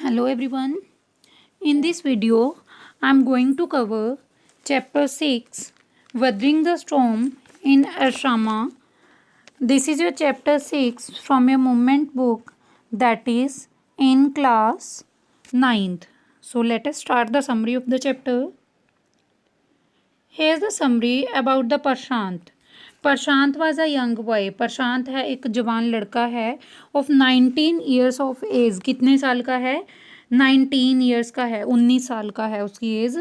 Hello everyone. In this video, I am going to cover chapter 6 Weathering the Storm in Ashrama. This is your chapter 6 from your movement book that is in class 9th. So let us start the summary of the chapter. Here's the summary about the Prashant. Prashant was a young boy. Prashant है एक जवान लड़का है of 19 years of as. कितने साल का है? 19 years का है, 19 साल का है उसकी age.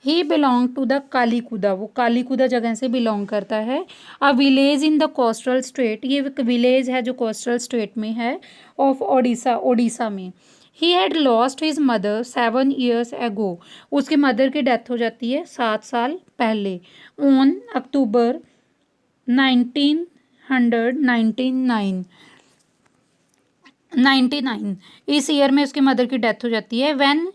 He belong to the Kalikuda, वो कालीकुदा जगह से बिलोंग करता है। A village in the coastal state, ये एक विलेज है जो कोस्टल स्टेट में है ऑफ ओडिशा, ओडिशा में। He had lost his mother 7 years ago, उसकी मदर की डेथ हो जाती है 7 साल पहले। ऑन अक्टूबर 1999 इस ईयर में उसकी मदर की डेथ हो जाती है। When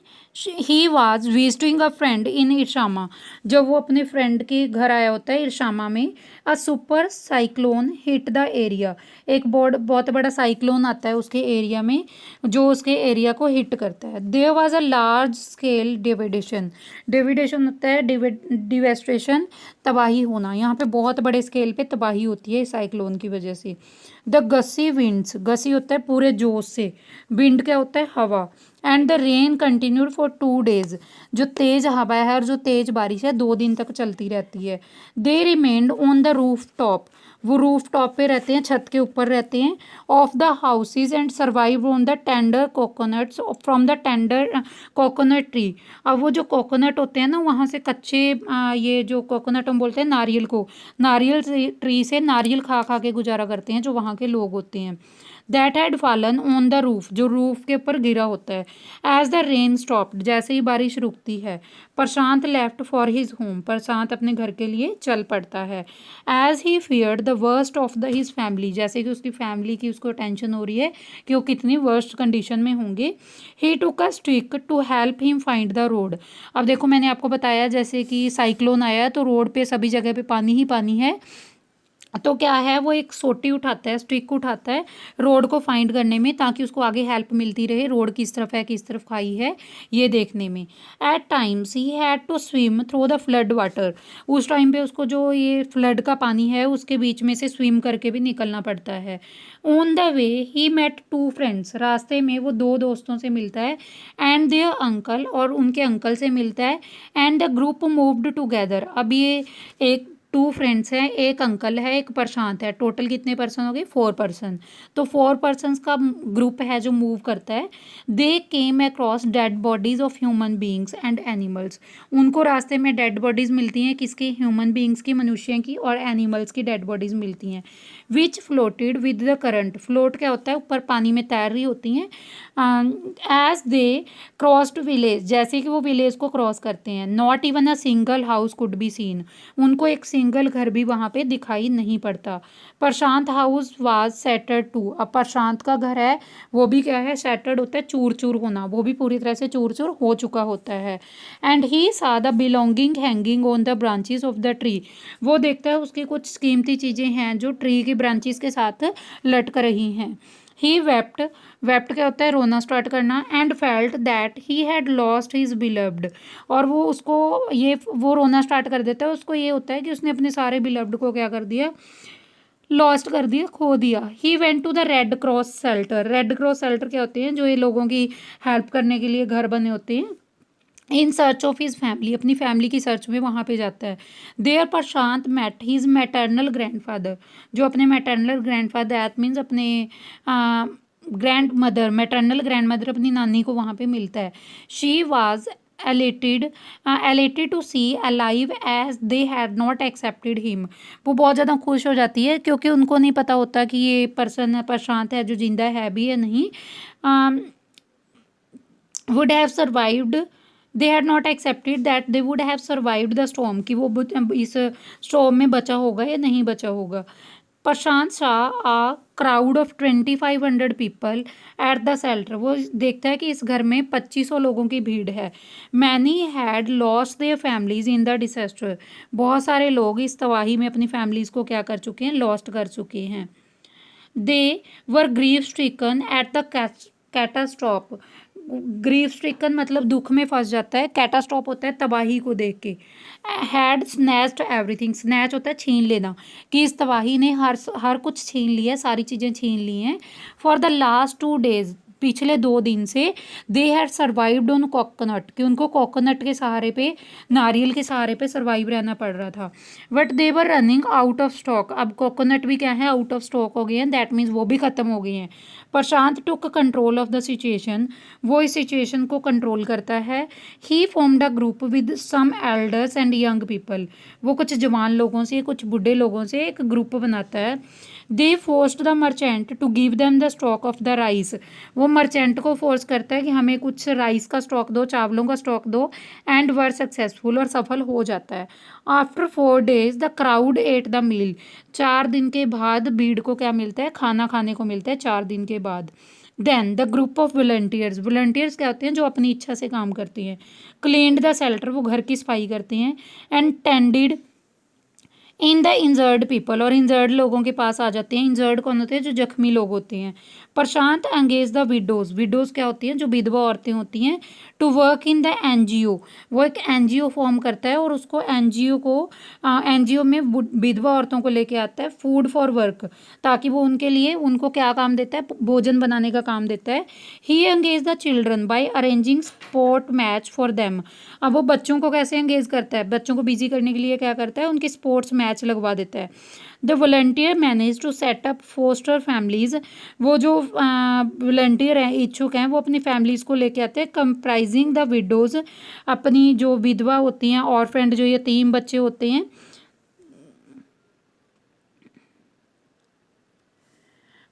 he was visiting a friend in Ersama, जब वो अपने फ्रेंड के घर आया होता है इरशामा में। A super cyclone hit the area, एक बहुत बड़ा साइक्लोन आता है उसके एरिया में जो उसके एरिया को हिट करता है। There was a large scale devastation, devastation होता है डिवेस्ट्रेशन, तबाही होना। यहाँ पे बहुत बड़े स्केल पे तबाही होती है साइक्लोन की वजह से। द गसी विंड्स, गसी होता है पूरे जोश से, विंड क्या होता है? हवा। And the rain continued for 2 days, जो तेज़ हवा है और जो तेज़ बारिश है 2 दिन तक चलती रहती है। They remained on the roof top, वो रूफ टॉप पे रहते हैं, छत के ऊपर रहते हैं। Of the houses and survive on the tender coconuts from the tender coconut tree. अब वो जो कोकोनट होते हैं ना, वहाँ से कच्चे ये जो कोकोनट हम बोलते हैं नारियल को, नारियल ट्री से नारियल खा खा के गुजारा करते हैं जो वहाँ के लोग होते हैं। That had fallen on the roof, जो रूफ के ऊपर गिरा होता है। एज द रेन स्टॉप्ड, जैसे ही बारिश रुकती है। Prashant left for his home, Prashant अपने घर के लिए चल पड़ता है। As he feared the worst of the his family, जैसे कि उसकी फैमिली की उसको टेंशन हो रही है कि वो कितनी वर्स्ट कंडीशन में होंगे। He took a stick to help him find the road. अब देखो मैंने आपको बताया जैसे कि साइक्लोन आया तो रोड पे सभी जगह पे पानी ही पानी है, तो क्या है वो एक सोटी उठाता है, स्टिक उठाता है रोड को फाइंड करने में, ताकि उसको आगे हेल्प मिलती रहे, रोड किस तरफ है किस तरफ खाई है ये देखने में। At times he had to swim through the flood water, उस टाइम पे उसको जो ये फ्लड का पानी है उसके बीच में से स्विम करके भी निकलना पड़ता है। On the way he met 2 friends, रास्ते में वो 2 दोस्तों से मिलता है। एंड देयर अंकल, और उनके अंकल से मिलता है। And the group moved together, अब ये एक 2 फ्रेंड्स हैं, एक अंकल है एक प्रशांत है, टोटल कितने पर्सन हो गए? 4 पर्सन। तो 4 पर्सनस का ग्रुप है जो मूव करता है। They came across dead bodies of human beings and animals, उनको रास्ते में डेड बॉडीज मिलती हैं, किसकी? ह्यूमन बींग्स की, मनुष्य की, और एनिमल्स की डेड बॉडीज मिलती हैं। Which floated with the current, float क्या होता है? ऊपर पानी में तैर रही होती हैं। एज दे क्रॉस्ड विलेज, जैसे कि वो विलेज को क्रॉस करते हैं। Not even a single house could be seen, उनको एक सिंगल घर भी वहाँ पे दिखाई नहीं पड़ता। प्रशांत हाउस वाज सेटर्ड टू, अब प्रशांत का घर है वो भी क्या है? सेटर्ड होता है चूर चूर होना, वो भी पूरी तरह से चूर चूर हो चुका होता है। एंड ही सा the belonging hanging on the branches of the tree, वो देखता है उसकी कुछ कीमती चीज़ें हैं जो ट्री की ब्रांचेस के साथ लटक रही हैं। ही वेप्ट, वेप्ट क्या होता है? रोना स्टार्ट करना। And felt that he had lost his beloved, और वो उसको ये वो रोना स्टार्ट कर देता है, उसको ये होता है कि उसने अपने सारे बिलव्ड को क्या कर दिया? लॉस्ट कर दिया, खो दिया। He went to the red cross shelter, red cross shelter क्या होते हैं? जो ये लोगों की हेल्प करने के लिए घर बने होते हैं। In search of his family, अपनी फैमिली की सर्च में वहाँ पे जाता है। There Prashant met his maternal grandfather, जो अपने मैटरनल ग्रैंडफादर दैट मीन्स अपने grandmother, maternal grandmother अपनी नानी को वहाँ पे मिलता है। She was elated elated to see alive as they had not accepted him, वो बहुत ज़्यादा खुश हो जाती है क्योंकि उनको नहीं पता होता कि ये पर्सन प्रशांत है जो जिंदा है भी या नहीं। would have survived, they had not accepted that they would have survived the storm, कि वो इस स्टॉर्म में बचा होगा या नहीं बचा होगा। Prashant saw a crowd of 2500 people at the shelter, वो देखता है कि इस घर में 2500 लोगों की भीड़ है। Many had lost their families in the disaster, बहुत सारे लोग इस तबाही में अपनी फैमिलीज को क्या कर चुके हैं? लॉस्ट कर चुके हैं। They were grief stricken at the catastrophe, grief stricken मतलब दुख में फंस जाता है, कैटास्ट्रॉफ होता है तबाही को देख के, हैड स्नैच्ड एवरीथिंग, स्नैच होता है छीन लेना, कि इस तबाही ने हर कुछ छीन लिया, सारी चीज़ें छीन ली हैं। फॉर द लास्ट 2 डेज, पिछले 2 दिन से, they had survived on coconut, कि उनको कोकोनट के सहारे पे, नारियल के सहारे पे सर्वाइव रहना पड़ रहा था। But they were running out of stock, अब कोकोनट भी क्या है, आउट ऑफ स्टॉक हो गए हैं, दैट मीन्स वो भी ख़त्म हो गए हैं। Prashant took control of the situation, वो इस सिचुएशन को कंट्रोल करता है। He formed a group with some elders and young people, वो कुछ जवान लोगों से, कुछ बूढ़े लोगों से एक ग्रुप बनाता है। They forced the merchant to give them the stock of the rice, वो मर्चेंट को फोर्स करता है कि हमें कुछ राइस का स्टॉक दो, चावलों का स्टॉक दो, एंड वर सक्सेसफुल, और सफल हो जाता है। After 4 days the crowd at the meal, 4 दिन के बाद भीड़ को क्या मिलता है, खाना खाने को मिलता है 4 दिन के बाद। Then the group of volunteers, volunteers क्या होते हैं, जो अपनी इच्छा से काम करती हैं। क्लीन्ड द शेल्टर, वो घर की सफाई करती हैं। And tended in the injured people, और इंजर्ड लोगों के पास आ जाते हैं। इंजर्ड कौन होते हैं, जो जख्मी लोग होते हैं। Prashant engage the widows, widows क्या होती हैं, जो विधवा औरतें होती हैं। To work in the NGO, वो एक एनजीओ फॉर्म करता है, और उसको एनजीओ को, एनजीओ में विधवा औरतों को लेके आता है, फूड फॉर वर्क, ताकि वो उनके लिए, उनको क्या काम देता है, भोजन बनाने का काम देता है। He engage the children by arranging sport match for them, अब वो बच्चों को कैसे एंगेज करता है, बच्चों को बिजी करने के लिए क्या करता है, उनके स्पोर्ट्स मैच लगवा देता है। The volunteer manage to set up foster families, वो जो वॉलंटियर हैं, इच्छुक हैं, वो अपनी फैमिलीज को लेके आते हैं, कंप्राइजिंग द विडोज, अपनी जो विधवा होती हैं, ऑर्फेंड जो यतीम बच्चे होते हैं।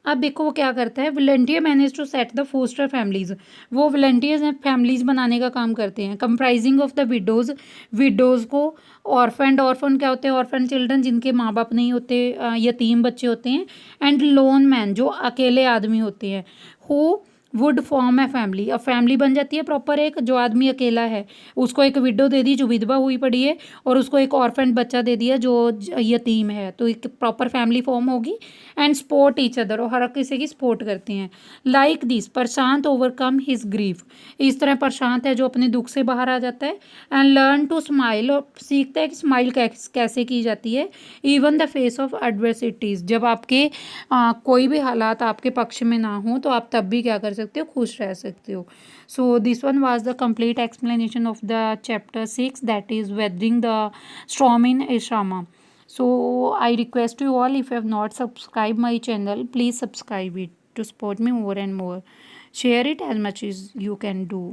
अब देखो वो क्या करता है, volunteer manage to set the foster families, वो वॉलंटियर्स हैं, फैमिलीज बनाने का काम करते हैं। Comprising of the widows, widows को, ऑर्फेंड, ऑर्फन क्या होते हैं, ऑर्फन चिल्ड्रन जिनके माँ बाप नहीं होते, यतीम बच्चे होते हैं। एंड लोन मैन, जो अकेले आदमी होते हैं। Who would form a family, अब फैमिली बन जाती है प्रॉपर, एक जो आदमी अकेला है उसको एक विडो दे दी जो विधवा हुई पड़ी है, और उसको एक ऑर्फेंड बच्चा दे दिया जो यतीम है, तो एक प्रॉपर फैमिली फॉर्म होगी। एंड सपोर्ट ईच अदर, और हर किसी की सपोर्ट करते हैं। Like this Prashant overcome his grief, इस तरह प्रशांत है जो अपने दुख से बाहर आ जाता है। एंड लर्न टू स्माइल, और सीखता है कि स्माइल कैसे की जाती है। Even the face of adversities, जब आपके कोई भी हालात आपके पक्ष में ना हो तो आप तब भी क्या कर सकते हो, खुश रह सकते हो। So this one was the complete explanation of the chapter 6, that is weathering the storm in Ishama. So I request you all, if you have not subscribed my channel, please subscribe it to support me more and more. Share it as much as you can do.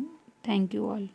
Thank you all.